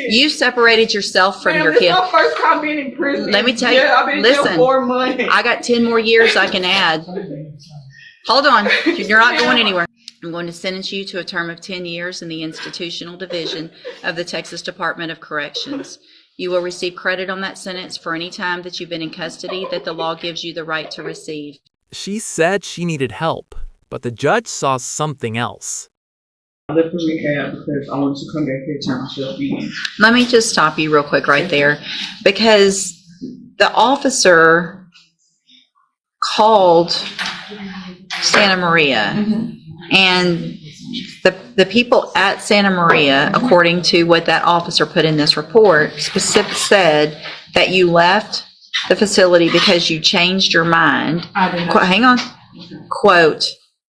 You separated yourself from your This kid. is my first time being in prison. Let me tell you. I've been in Listen, jail 4 months. I got 10 more years I can add. Hold on. You're not going anywhere. I'm going to sentence you to a term of 10 years in the institutional division of the Texas Department of Corrections. You will receive credit on that sentence for any time that you've been in custody that the law gives you the right to receive. She said she needed help, but the judge saw something else. I left the rehab because I wanted to come back here and turn myself in. Let me just stop you real quick right there, because the officer called Santa Maria, and the people at Santa Maria, according to what that officer put in this report, specifically said that you left the facility because you changed your mind. Hang on. Quote,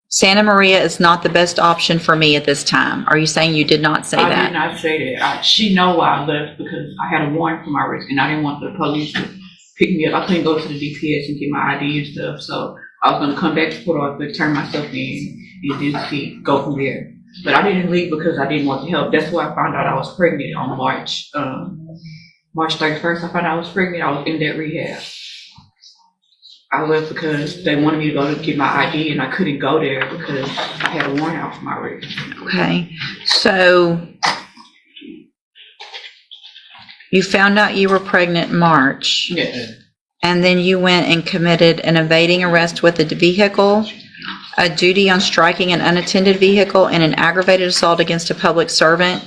Santa Maria is not the best option for me at this time. Are you saying you did not say that? I did not say that. She know why I left because I had a warrant for my arrest and I didn't want the police to pick me up. I couldn't go to the DPS and get my ID and stuff, so I was going to come back to Port Arthur, turn myself in, and then go from there. But I didn't leave because I didn't want the help. That's why I found out I was pregnant on March 31st. I found out I was pregnant. I was in that rehab. I left because they wanted me to go to get my ID, and I couldn't go there because I had a warrant out for my arrest. Okay, so you found out you were pregnant in March. Yes. And then you went and committed an evading arrest with a vehicle, a duty on striking an unattended vehicle, and an aggravated assault against a public servant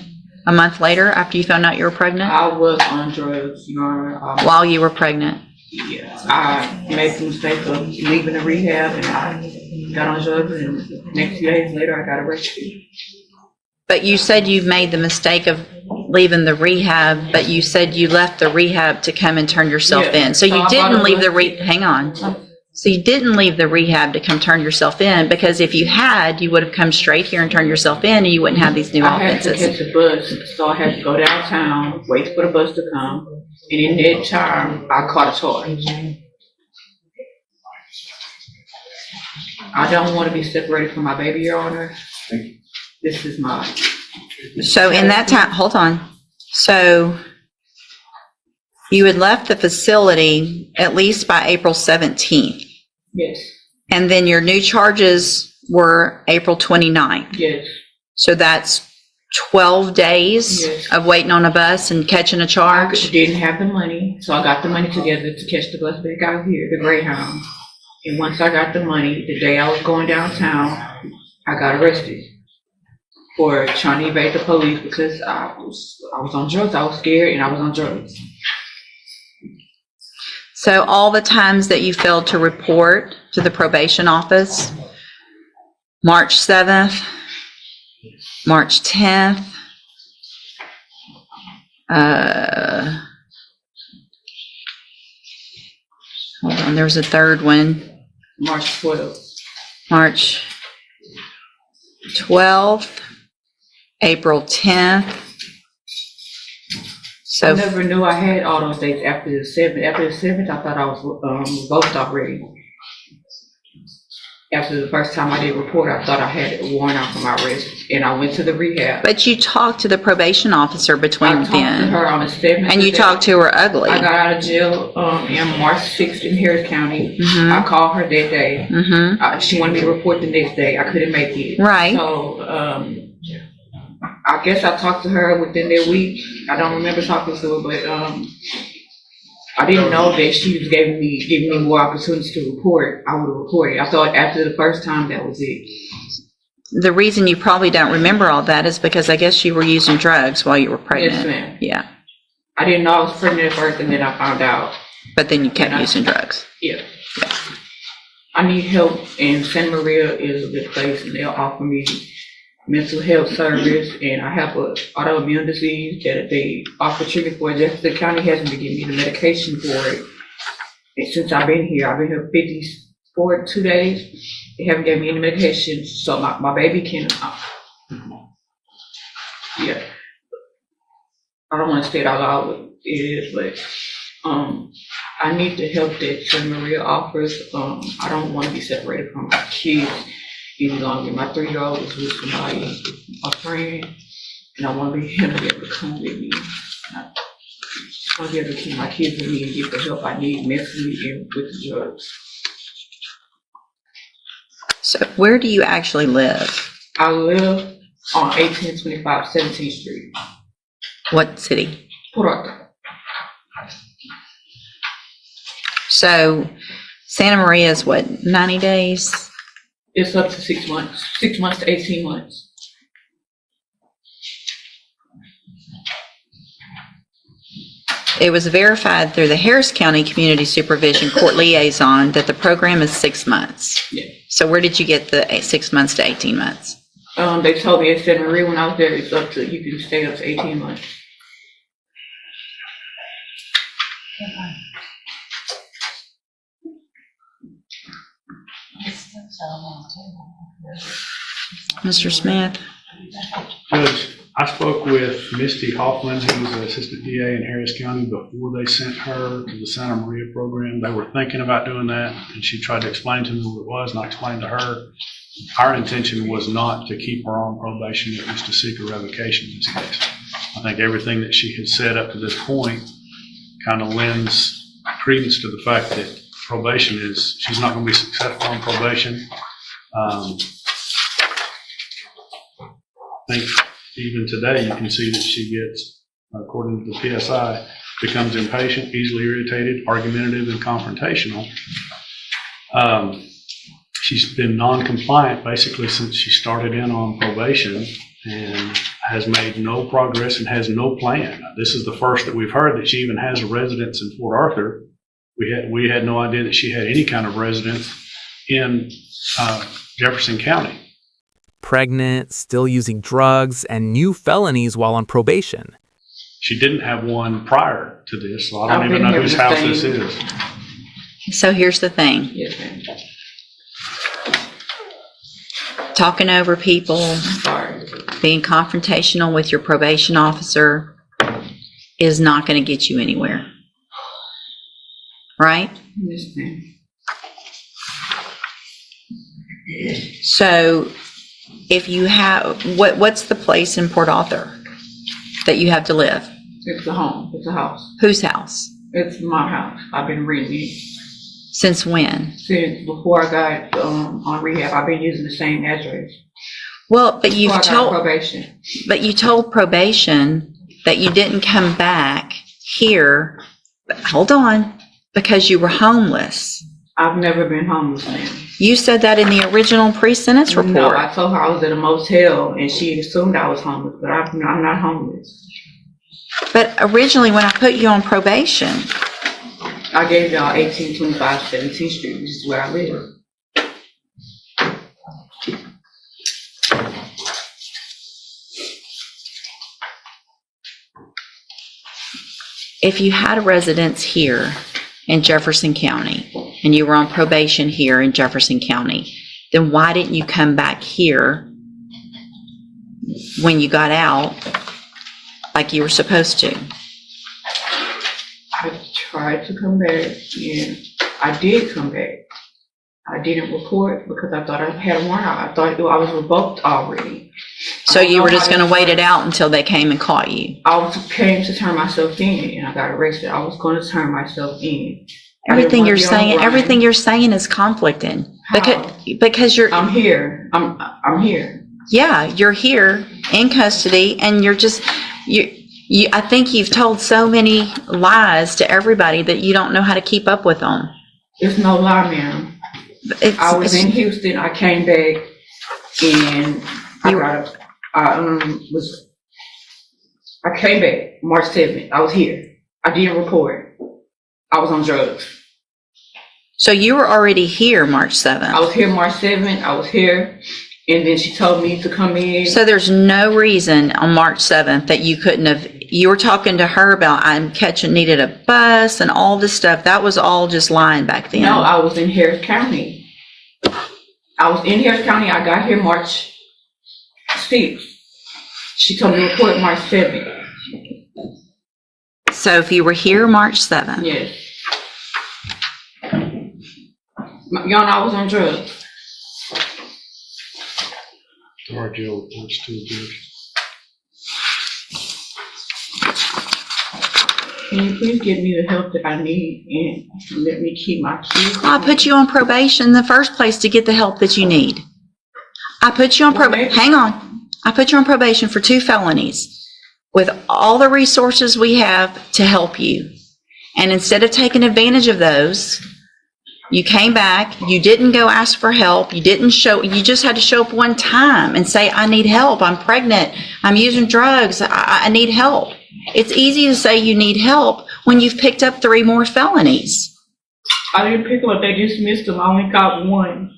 a month later after you found out you were pregnant? I was on drugs, Your Honor. While you were pregnant? Yeah, I made the mistake of leaving the rehab and I got on drugs, and the next few days later I got arrested. But you said you made the mistake of leaving the rehab, but you said you left the rehab to come and turn yourself in. So you didn't leave the hang on. So you didn't leave the rehab to come turn yourself in, because if you had, you would have come straight here and turned yourself in and you wouldn't have these new offenses. I had to catch a bus, so I had to go downtown, wait for the bus to come, and in that time, I caught a charge. I don't want to be separated from my baby, Your Honor. This is mine. So in that time, hold on. So you had left the facility at least by April 17th. Yes. And then your new charges were April 29th. Yes. So that's 12 days of waiting on a bus and catching a charge? I didn't have the money, so I got the money together to catch the bus back out here, the Greyhound. And once I got the money, the day I was going downtown, I got arrested for trying to evade the police because I was on drugs. I was scared and I was on drugs. So all the times that you failed to report to the probation office, March 7th, March 10th, hold on, there was a third one. March 12th. March 12th, April 10th. So I never knew I had all those dates after the 7th. After the 7th, I thought I was revoked already. After the first time I did report, I thought I had a warrant out for my arrest, and I went to the rehab. But you talked to the probation officer between then. I talked to her on the 7th. And you talked to her ugly. I got out of jail in March 6th in Harris County. I called her that day. She wanted me to report the next day. I couldn't make it. Right. So I guess I talked to her within that week. I don't remember talking to her, but I didn't know that she was giving me more opportunities to report. I would have reported. I thought after the first time that was it. The reason you probably don't remember all that is because I guess you were using drugs while you were pregnant. Yes, ma'am. Yeah. I didn't know I was pregnant at first, and then I found out. But then you kept using drugs. Yeah. I need help, and Santa Maria is a good place, and they'll offer me mental health service, and I have an autoimmune disease that they offer treatment for. Jefferson County hasn't been giving me the medication for it. And since I've been here 2 days. They haven't given me any medication, so my baby can. Yeah, I don't want to say it out loud what it is, but I need the help that Santa Maria offers. I don't want to be separated from my kids any longer. My 3-year-old is with somebody, a friend, And I want him to be able to come with me. I want to be able to keep my kids with me and get the help I need mentally and with the drugs. So where do you actually live? I live on 1825 17th Street, What city? Port Arthur. So Santa Maria is what, 90 days? It's up to 6 months, 6 months to 18 months. It was verified through the Harris County Community Supervision Court Liaison that the program is 6 months. Yeah. So where did you get the 6 months to 18 months? They told me at Santa Maria when I was there, it's up to, you can stay up to 18 months. Mr. Smith? Judge, I spoke with Misty Hoffman, who was the assistant DA in Harris County, before they sent her to the Santa Maria program. They were thinking about doing that, and she tried to explain to me what it was, and I explained to her. Our intention was not to keep her on probation, it was to seek a revocation in this case. I think everything that she has said up to this point kind of lends credence to the fact that probation is, she's not going to be successful on probation. I think even today you can see that she gets, according to the PSI, becomes impatient, easily irritated, argumentative, and confrontational. She's been non-compliant basically since she started in on probation and has made no progress and has no plan. This is the first that we've heard that she even has a residence in Port Arthur. We had no idea that she had any kind of residence in Jefferson County. Pregnant, still using drugs, and new felonies while on probation. She didn't have one prior to this, so I don't I've even been know here whose the house same- this is. So here's the thing. Yes, ma'am. Talking over people, Sorry. being confrontational with your probation officer is not going to get you anywhere. Right? Yes, ma'am. So if you have, what's the place in Port Arthur that you have to live? It's a home. It's a house. Whose house? It's my house. I've been renting it Since when? since before I got on rehab. I've been using the same address. Well, but you've Before I got told, probation. but you told probation that you didn't come back here, but hold on, because you were homeless. I've never been homeless, ma'am. You said that in the original pre-sentence No, report. I told her I was at a motel and she assumed I was homeless, but I'm not homeless. But originally, when I put you on probation, I gave y'all 1825 17th Street, which is where I live. if you had a residence here in Jefferson County and you were on probation here in Jefferson County, then why didn't you come back here when you got out like you were supposed to? I tried to come back and I did come back. I didn't report because I thought I had a warrant out. I thought I was revoked already. So you were just going to wait it out until they came and caught you? Came to turn myself in and I got arrested. I was going to turn myself in. Everything you're saying is conflicting. Because you're, I'm here. I'm here. yeah, you're here in custody and you're just, I think you've told so many lies to everybody that you don't know how to keep up with them. It's no lie, ma'am. I was in Houston. I came back and I came back March 7th. I was here. I didn't report. I was on drugs. So you were already here March 7th. I was here March 7th. I was here. And then she told me to come in. So there's no reason on March 7th that you couldn't have, you were talking to her about needed a bus and all this stuff. That was all just lying back then. No, I was in Harris County. I was in Harris County. I got here March 6th. She told me to report March 7th. So if you were here March 7th. Yes. Y'all know I was on drugs. Our jail reports to the judge. can you please get me the help that I need and let me keep my kids? I put you on probation in the first place to get the help that you need. I put you on probation. Hang on. I put you on probation for 2 felonies with all the resources we have to help you. And instead of taking advantage of those, you came back, you didn't go ask for help, you just had to show up one time and say, I need help, I'm pregnant, I'm using drugs, I need help. It's easy to say you need help when you've picked up 3 more felonies. I didn't pick them up, they dismissed them, I only got 1.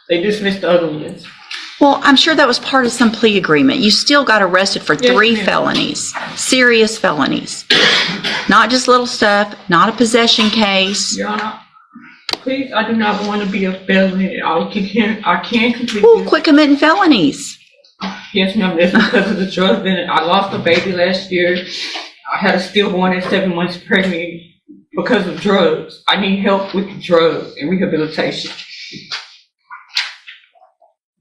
They dismissed the other ones. Well, I'm sure that was part of some plea agreement. You still got arrested for 3 felonies, serious felonies. Not just little stuff, not a possession case. Your Honor, please, I do not want to be a felon. I can't complete Ooh, this. quit committing felonies. Yes, ma'am, that's because of the drugs. Then I lost a baby last year. I had a stillborn at 7 months pregnant because of drugs. I need help with drugs and rehabilitation.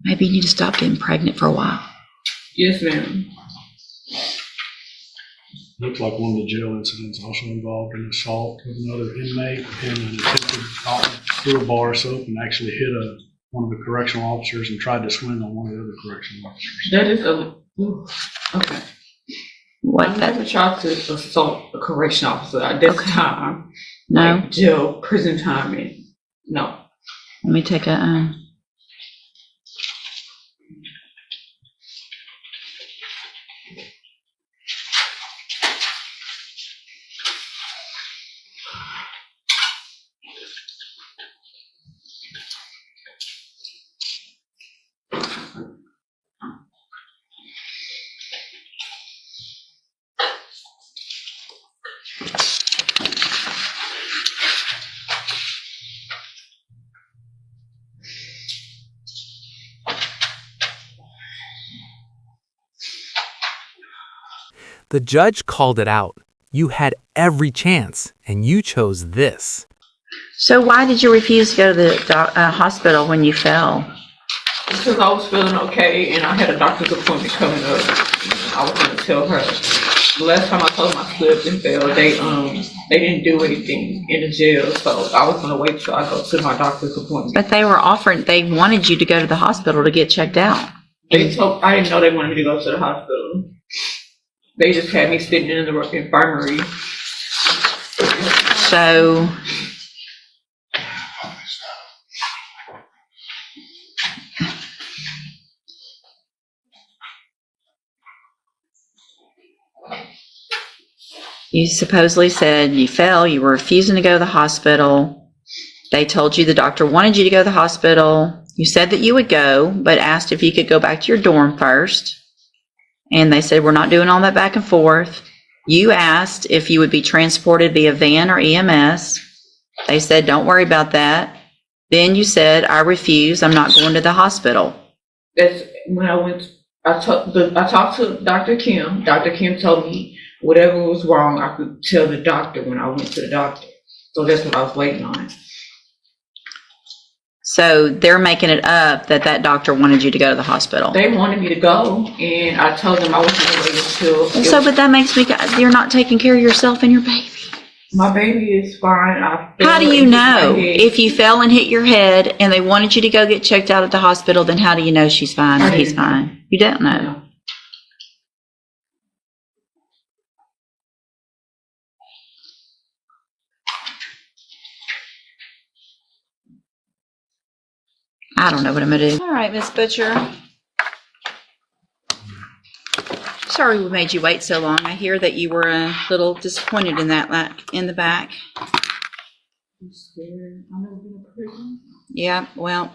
Maybe you need to stop getting pregnant for a while. Yes, ma'am. Looks like one of the jail incidents also involved an assault with another inmate and an attempted through a bar of soap and actually hit one of the correctional officers and tried to swing on one of the other correctional officers. That is okay. What? I never tried to assault a correction officer at this time. No. Like jail, prison time, and no. Let me take a. The judge called it out. You had every chance, and you chose this. So why did you refuse to go to the hospital when you fell? Because I was feeling okay, and I had a doctor's appointment coming up. I was going to tell her. The last time I told them I slipped and fell, they didn't do anything in the jail, so I was going to wait till I go to my doctor's appointment. But they wanted you to go to the hospital to get checked out. I didn't know they wanted me to go to the hospital. They just had me sitting in the infirmary. So you supposedly said you fell, you were refusing to go to the hospital. They told you the doctor wanted you to go to the hospital. You said that you would go, but asked if you could go back to your dorm first. And they said, we're not doing all that back and forth. You asked if you would be transported via van or EMS. They said, don't worry about that. Then you said, I refuse, I'm not going to the hospital. That's when I talked to Dr. Kim. Dr. Kim told me whatever was wrong, I could tell the doctor when I went to the doctor. So that's what I was waiting on. So they're making it up that doctor wanted you to go to the hospital. They wanted me to go, and I told them I was going to wait until... So, but that makes me, you're not taking care of yourself and your baby. My baby is fine. How do you know? If you fell and hit your head and they wanted you to go get checked out at the hospital, then how do you know she's fine or he's fine? You don't know. No. I don't know what I'm going to do. All right, Miss Butcher. Sorry we made you wait so long. I hear that you were a little disappointed in that in the back. I'm scared. I've never been to prison. Yeah, well,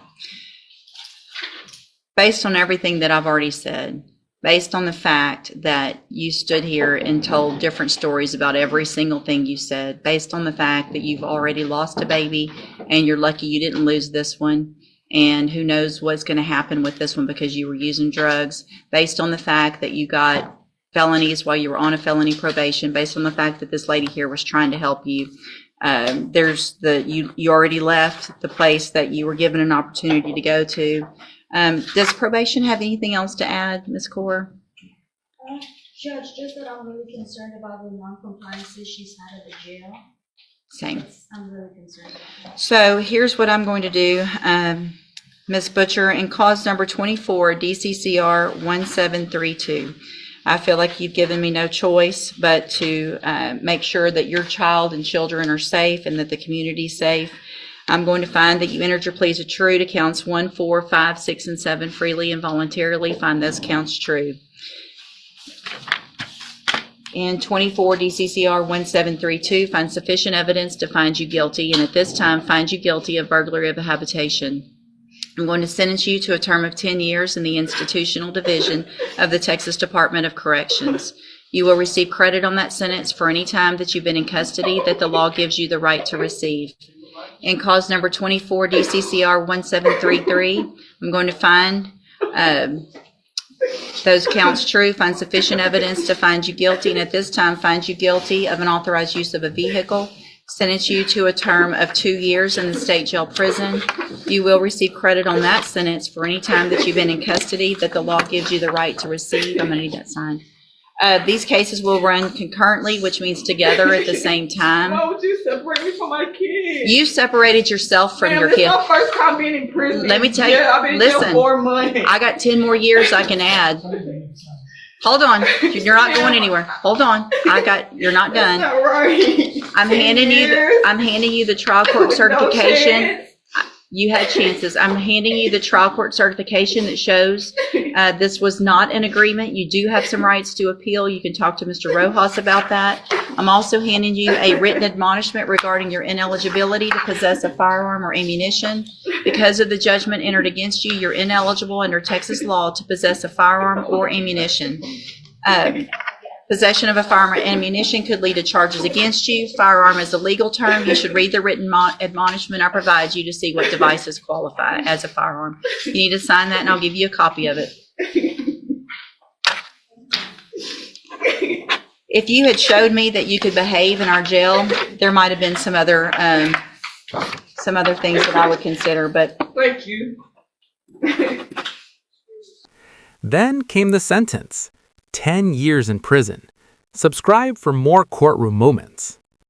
based on everything that I've already said, based on the fact that you stood here and told different stories about every single thing you said, based on the fact that you've already lost a baby and you're lucky you didn't lose this one, and who knows what's going to happen with this one because you were using drugs, based on the fact that you got felonies while you were on a felony probation, based on the fact that this lady here was trying to help you. You already left the place that you were given an opportunity to go to. Does probation have anything else to add, Ms. Core? Judge, just that I'm really concerned about the non-compliances she's had at the jail. Same. I'm really concerned about that. So here's what I'm going to do, Ms. Butcher, in cause number 24, DCCR 1732. I feel like you've given me no choice but to make sure that your child and children are safe and that the community's safe. I'm going to find that you entered your pleas of true to counts 1, 4, 5, 6, and 7 freely and voluntarily. Find those counts true. In 24 DCCR 1732, find sufficient evidence to find you guilty, and at this time find you guilty of burglary of a habitation. I'm going to sentence you to a term of 10 years in the institutional division of the Texas Department of Corrections. You will receive credit on that sentence for any time that you've been in custody that the law gives you the right to receive. In cause number 24 DCCR 1733, I'm going to find those counts true, find sufficient evidence to find you guilty, and at this time find you guilty of unauthorized use of a vehicle, sentence you to a term of 2 years in the state jail prison. You will receive credit on that sentence for any time that you've been in custody that the law gives you the right to receive. I'm going to need that signed. These cases will run concurrently, which means together at the same time. Why would you separate me from my kid? You separated yourself from your This kid. is my first time being in prison. Let me tell you, I've been in jail listen, 4 months. I got 10 more years I can add. Hold on. You're not going anywhere. Hold on. You're not That's done. not right. I'm handing you the trial court No certification. chance. You had chances. I'm handing you the trial court certification that shows this was not an agreement. You do have some rights to appeal. You can talk to Mr. Rojas about that. I'm also handing you a written admonishment regarding your ineligibility to possess a firearm or ammunition. Because of the judgment entered against you, you're ineligible under Texas law to possess a firearm or ammunition. Possession of a firearm or ammunition could lead to charges against you. Firearm is a legal term. You should read the written admonishment I provide you to see what devices qualify as a firearm. You need to sign that, and I'll give you a copy of it. If you had showed me that you could behave in our jail, there might have been some other things that I would consider, but Thank you. Then came the sentence, 10 years in prison. Subscribe for more courtroom moments.